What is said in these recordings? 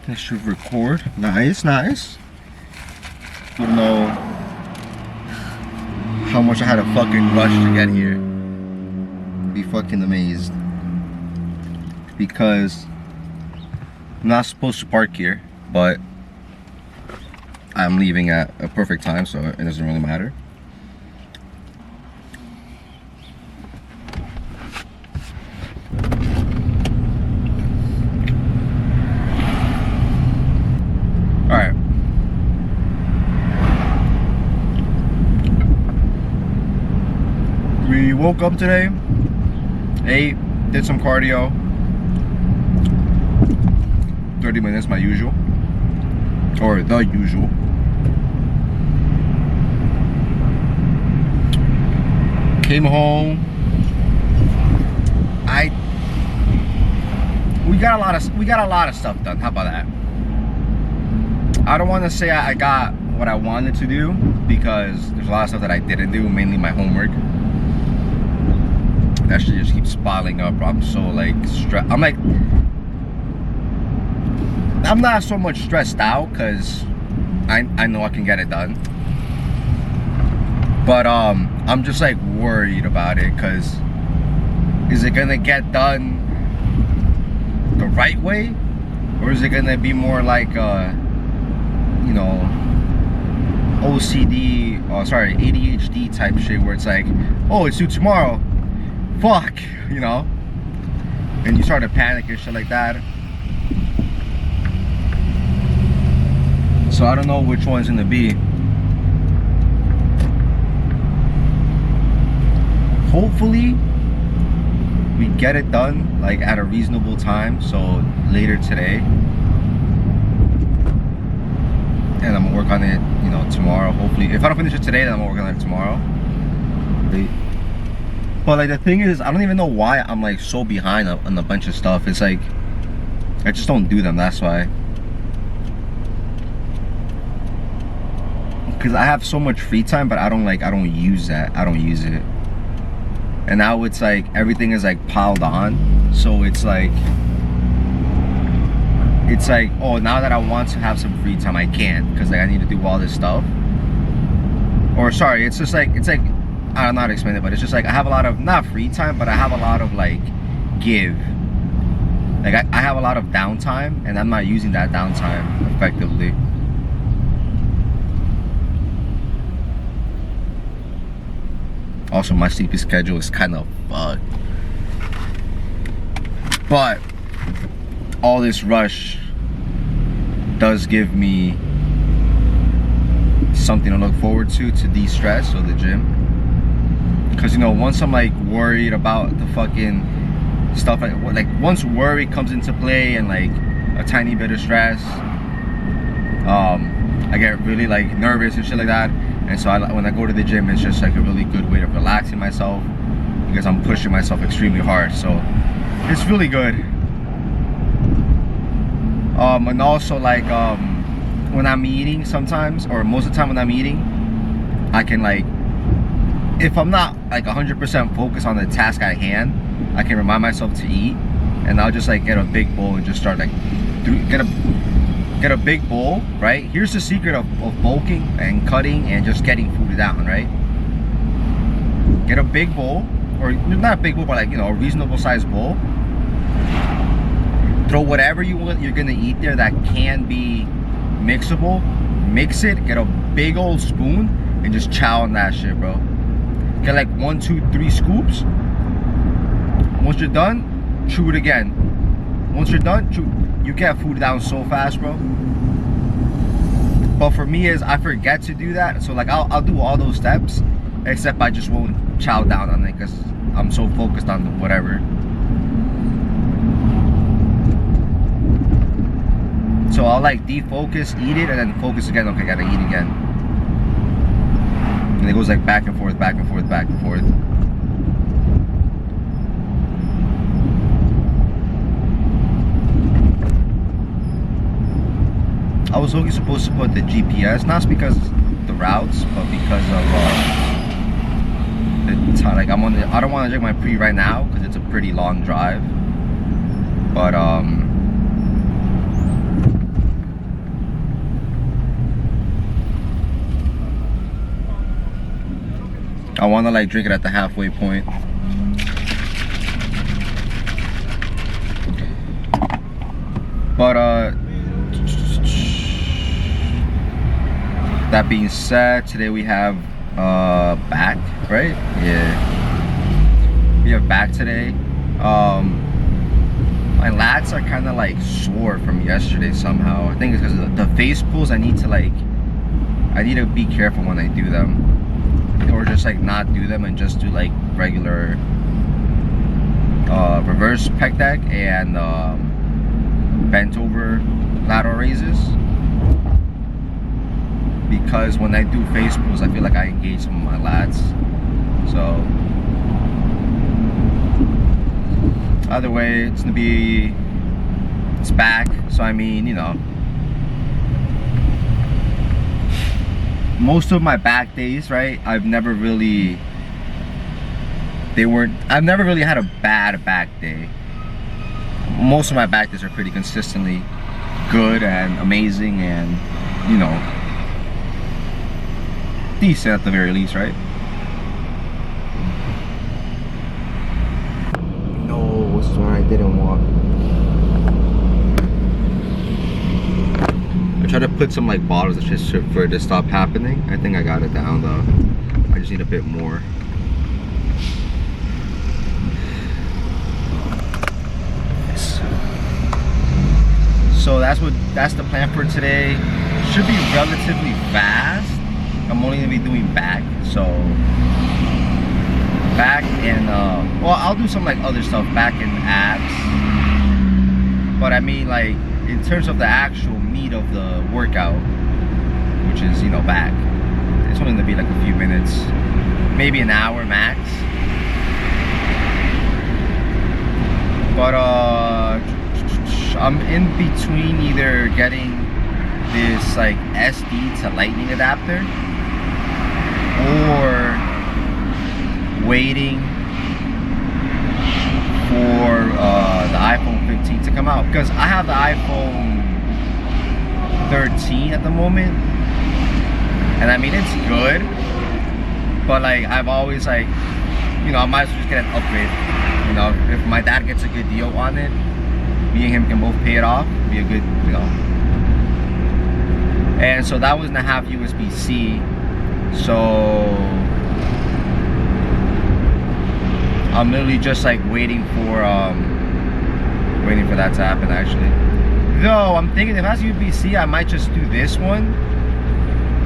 This should record. Nice, nice. I don't know how much I had to fucking rush to get here. Be fucking amazed. Because I'm not supposed to park here, but I'm leaving at a perfect time, so it doesn't really matter. Alright. We woke up today, ate, did some cardio. 30 minutes, my usual. Or the usual. Came home. We got a lot of stuff done. How about that? I don't want to say I got what I wanted to do, because there's a lot of stuff that I didn't do, mainly my homework. That shit just keeps piling up. I'm so like stressed. I'm not so much stressed out because I know I can get it done. But I'm just like worried about it, because is it gonna get done the right way, or is it gonna be more like you know, OCD, ADHD type shit, where it's like, oh, it's due tomorrow, fuck, you know, and you start to panic and shit like that. So I don't know which one's gonna be. Hopefully we get it done like at a reasonable time, so later today, and I'm gonna work on it, you know, tomorrow. Hopefully, if I don't finish it today, then I'm gonna work on it tomorrow. But like the thing is, I don't even know why I'm like so behind on a bunch of stuff. It's like I just don't do them. That's why. Because I have so much free time, but I don't use that. I don't use it. And now it's like everything is like piled on, so it's like oh, now that I want to have some free time, I can't, because like I need to do all this stuff. Or sorry, it's like I don't know how to explain it, but it's just like I have a lot of, not free time, but I have a lot of like give. Like I have a lot of downtime, and I'm not using that downtime effectively. Also, my sleeping schedule is kind of fucked. But all this rush does give me something to look forward to de-stress, or the gym. Because, you know, once I'm like worried about the fucking stuff, like once worry comes into play and like a tiny bit of stress, I get really like nervous and shit like that. And so when I go to the gym, it's just like a really good way of relaxing myself, because I'm pushing myself extremely hard. So it's really good. And also like when I'm eating sometimes, or most of the time when I'm eating, I can like, if I'm not like 100% focused on the task at hand, I can remind myself to eat, and I'll just like get a big bowl and just start like get a big bowl, right? Here's the secret of bulking and cutting and just getting food down, right? Get a big bowl, or not a big bowl, but like, you know, a reasonable sized bowl. Throw whatever you want you're gonna eat there that can be mixable. Mix it, get a big old spoon, and just chow on that shit, bro. Get like 1, 2, 3 scoops. Once you're done, chew it again. Once you're done, chew. You get food down so fast, bro. But for me, is I forget to do that. So like I'll do all those steps, except I just won't chow down on it, because I'm so focused on whatever. So I'll like defocus, eat it, and then focus again. Okay, gotta eat again. And it goes like back and forth, back and forth, back and forth. I was only supposed to put the GPS, not because the routes, but because of the time. Like I don't want to check my pre right now because it's a pretty long drive. But I want to like drink it at the halfway point. But that being said, today we have back, right? Yeah, we have back today. My lats are kind of like sore from yesterday somehow. I think it's because of the face pulls. I need to be careful when I do them, or just like not do them and just do like regular reverse pec deck and bent over lateral raises, because when I do face pulls I feel like I engage some of my lats. So either way, it's back. So I mean, you know, most of my back days, right, I've never really had a bad back day. Most of my back days are pretty consistently good and amazing and, you know, decent at the very least, right? No, what's the one I didn't want? I tried to put some like bottles just for it to stop happening. I think I got it down though. I just need a bit more. So that's the plan for today. Should be relatively fast. I'm only gonna be doing back, so back and well, I'll do some like other stuff, back and abs. But I mean, like in terms of the actual meat of the workout, which is, you know, back, it's only gonna be like a few minutes, maybe an hour max. But I'm in between either getting this like SD to lightning adapter or waiting for the iPhone 15 to come out, because I have the iPhone 13 at the moment, and I mean, it's good, but like I've always like, you know, I might as well just get an upgrade. You know, if my dad gets a good deal on it, me and him can both pay it off. Be a good, you know. And so that was in a half USB-C. So I'm literally just like waiting for that to happen actually. Though I'm thinking if that's USB-C, I might just do this one,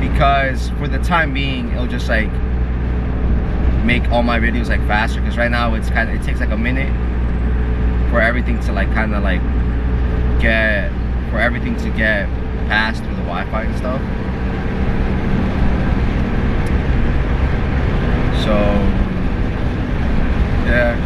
because for the time being it'll just like make all my videos like faster, because right now it takes like a minute for everything to like kind of like get passed through the Wi-Fi and stuff. So yeah.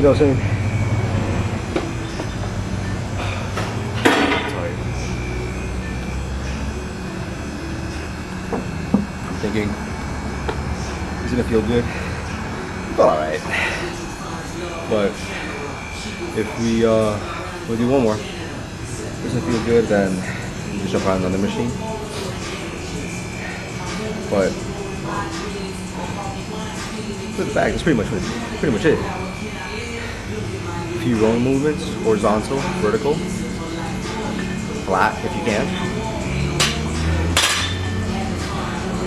know what I'm saying? I'm thinking, is it gonna feel good? It's alright. But if we'll do one more. Doesn't feel good, then we just jump on another machine. But for the back, that's pretty much it. A few rowing movements, horizontal, vertical, flat if you can.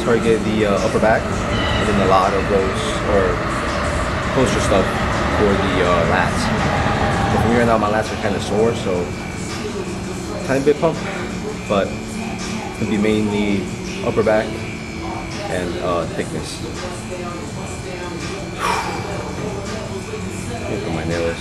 Target the upper back, and then a lot of rows or closer stuff for the lats. But for me right now, my lats are kind of sore, so tiny bit pump, but it's gonna be mainly upper back and thickness. Look at my nails.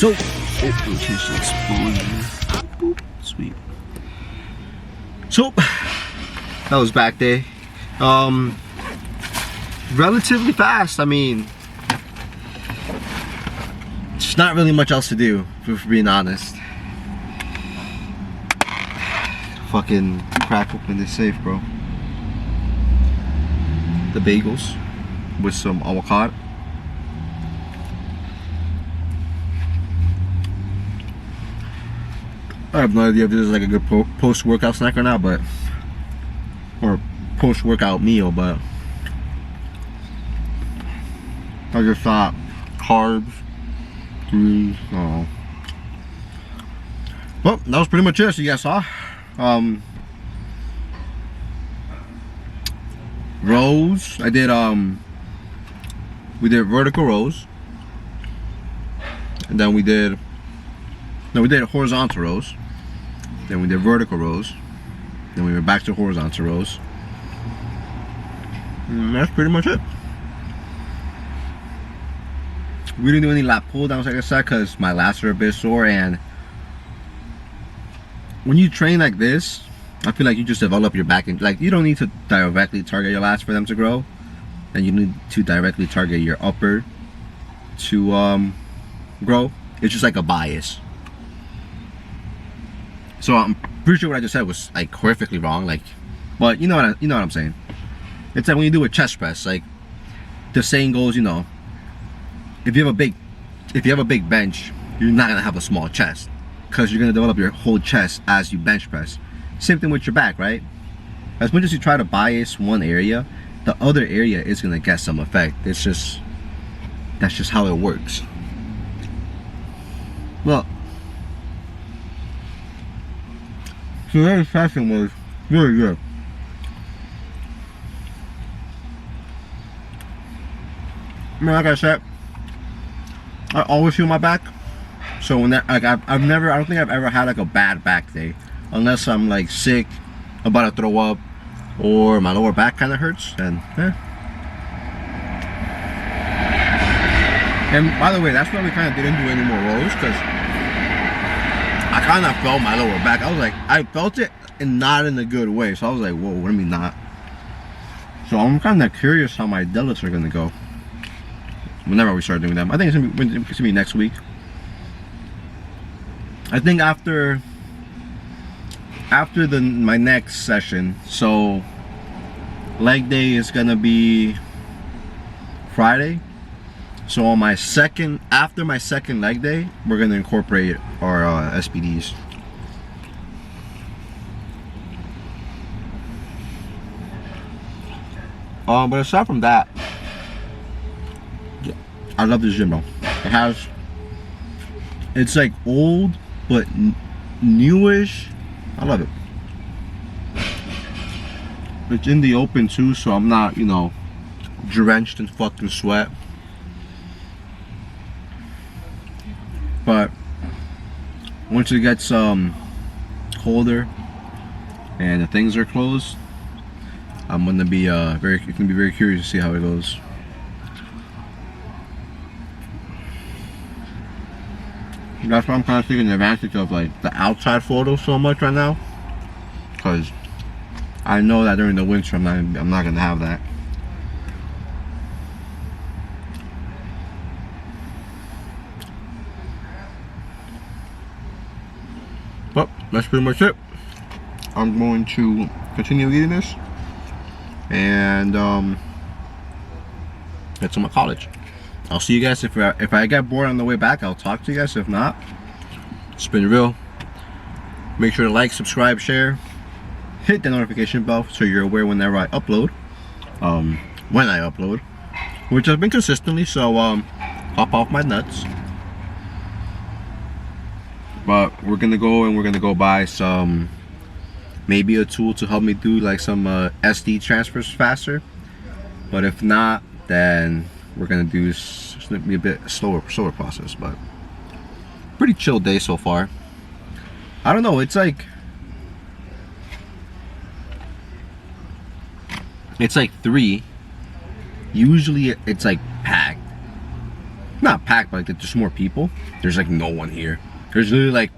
So, rotation exposure. Boop, sweet. So, that was back day. Relatively fast. I mean, there's not really much else to do, for being honest. Fucking crack open this safe, bro. The bagels with some avocado. I have no idea if this is like a good post-workout snack or not, but or post-workout meal, but I just thought carbs, grease, oh. Well, that was pretty much it. So you guys saw rows. I did we did vertical rows, and then we did horizontal rows. Then we did vertical rows. Then we went back to horizontal rows. And that's pretty much it. We didn't do any lat pull downs, like I said, because my lats are a bit sore. And when you train like this, I feel like you just develop your back, and like you don't need to directly target your lats for them to grow, and you need to directly target your upper to grow. It's just like a bias. So I'm pretty sure what I just said was like horrifically wrong, like, but you know what I'm saying. It's like when you do a chest press, like the saying goes, you know, if you have a big bench, you're not gonna have a small chest, because you're gonna develop your whole chest as you bench press. Same thing with your back, right? As much as you try to bias one area, the other area is gonna get some effect. That's just how it works. Well, today's session was really good. I mean, like I said, I always feel my back. So when that, like, I don't think I've ever had like a bad back day, unless I'm like sick, about to throw up, or my lower back kind of hurts. And and by the way, that's why we kind of didn't do any more rows, because I kind of felt my lower back. I was like, I felt it, and not in a good way. So I was like, whoa, what do you mean not? So I'm kind of curious how my deadlifts are gonna go whenever we start doing them. I think it's gonna be next week. I think after my next session, so leg day is gonna be Friday. So on my after my second leg day, we're gonna incorporate our SPDs. But aside from that, I love this gym, bro. It's like old but newish. I love it. It's in the open too, so I'm not, you know, drenched in fucking sweat. But once it gets colder and the things are closed, I'm gonna be very curious to see how it goes. That's why I'm kind of taking advantage of like the outside photos so much right now, because I know that during the winter I'm not gonna have that. But that's pretty much it. I'm going to continue eating this and get to my college. I'll see you guys if I get bored on the way back. I'll talk to you guys. If not, it's been real. Make sure to like, subscribe, share, hit the notification bell so you're aware whenever I upload. When I upload, which I've been consistently. So pop off my nuts. But we're gonna go buy some, maybe a tool to help me do like some SD transfers faster. But if not, then we're gonna do, it's gonna be a bit slower process, but pretty chill day so far. I don't know, it's like 3. Usually it's like packed. Not packed, but like there's more people. There's like no one here. There's literally like,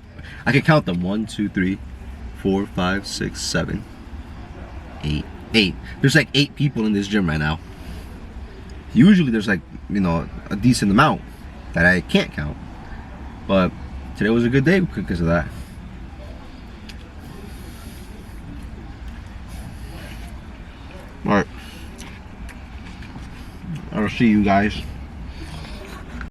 I can count them, 1, 2, 3, 4, 5, 6, 7, 8. There's like 8 people in this gym right now. Usually there's like, you know, a decent amount that I can't count, but today was a good day because of that. All right, I'll see you guys